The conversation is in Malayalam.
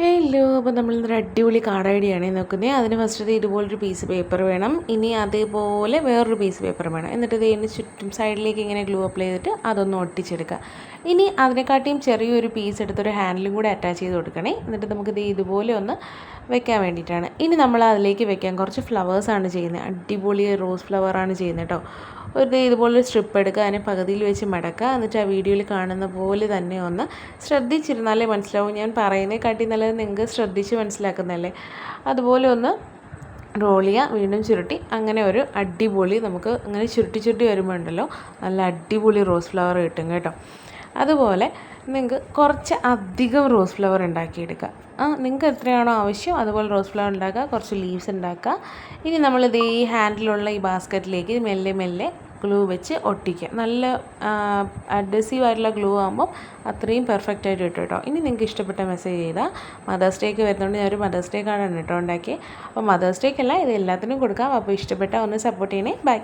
ഹലോ, അപ്പോൾ നമ്മളിന്നൊരു അടിപൊളി കാർഡ് ഐഡിയ ആണ് നോക്കുന്നത്. അതിന് ഫസ്റ്റ് ഇതുപോലൊരു പീസ് പേപ്പർ വേണം. ഇനി അതേപോലെ വേറൊരു പീസ് പേപ്പർ വേണം. എന്നിട്ട് ഇതിന് ചുറ്റും സൈഡിലേക്ക് ഇങ്ങനെ ഗ്ലൂ അപ്ലൈ ചെയ്തിട്ട് അതൊന്ന് ഒട്ടിച്ചെടുക്കുക. ഇനി അതിനെക്കാട്ടിയും ചെറിയൊരു പീസ് എടുത്തൊരു ഹാൻഡിലും കൂടെ അറ്റാച്ച് ചെയ്ത് കൊടുക്കണേ. എന്നിട്ട് നമുക്കിത് ഇതുപോലെ ഒന്ന് വെക്കാൻ വേണ്ടിയിട്ടാണ്. ഇനി നമ്മൾ അതിലേക്ക് വെക്കാൻ കുറച്ച് ഫ്ലവേഴ്സാണ് ചെയ്യുന്നത്. അടിപൊളി റോസ് ഫ്ലവറാണ് ചെയ്യുന്നത് കേട്ടോ. ഇതുപോലൊരു സ്ട്രിപ്പ് എടുക്കുക, അതിനെ പകുതിയിൽ വെച്ച് മടക്കുക. എന്നിട്ട് ആ വീഡിയോയിൽ കാണുന്ന പോലെ തന്നെ ഒന്ന് ശ്രദ്ധിച്ചിരുന്നാലേ മനസ്സിലാവും. ഞാൻ പറയുന്നതിനെക്കാട്ടി നല്ലത് നിങ്ങൾക്ക് ശ്രദ്ധിച്ച് മനസ്സിലാക്കുന്നതല്ലേ. അതുപോലെ ഒന്ന് റോൾ ചെയ്യുക, വീണ്ടും ചുരുട്ടി. അങ്ങനെ ഒരു അടിപൊളി നമുക്ക് അങ്ങനെ ചുരുട്ടി വരുമ്പോൾ ഉണ്ടല്ലോ നല്ല അടിപൊളി റോസ് ഫ്ലവർ കിട്ടും കേട്ടോ. അതുപോലെ നിങ്ങൾക്ക് കുറച്ച് അധികം റോസ് ഫ്ലവർ ഉണ്ടാക്കിയെടുക്കുക. നിങ്ങൾക്ക് എത്രയാണോ ആവശ്യം അതുപോലെ റോസ് ഫ്ലവർ ഉണ്ടാക്കുക, കുറച്ച് ലീവ്സ് ഉണ്ടാക്കുക. ഇനി നമ്മളിത് ഈ ഹാൻഡിലുള്ള ഈ ബാസ്ക്കറ്റിലേക്ക് മെല്ലെ മെല്ലെ ഗ്ലൂ വെച്ച് ഒട്ടിക്കുക. നല്ല അഡ്ഹസീവ് ആയിട്ടുള്ള ഗ്ലൂ ആകുമ്പോൾ അത്രയും പെർഫെക്റ്റ് ആയിട്ട് കിട്ടും കേട്ടോ. ഇനി നിങ്ങൾക്ക് ഇഷ്ടപ്പെട്ട മെസ്സേജ് ചെയ്താൽ മദേഴ്സ് ഡേക്ക് വരുന്നതുകൊണ്ട് ഞാനൊരു മദേഴ്സ് ഡേ കാർഡാണ് കേട്ടോ ഉണ്ടാക്കി. അപ്പോൾ മദേഴ്സ് ഡേക്കല്ല, ഇത് എല്ലാത്തിനും കൊടുക്കാം. അപ്പോൾ ഇഷ്ടപ്പെട്ടാൽ ഒന്ന് സപ്പോർട്ട് ചെയ്യണേ. ബൈ.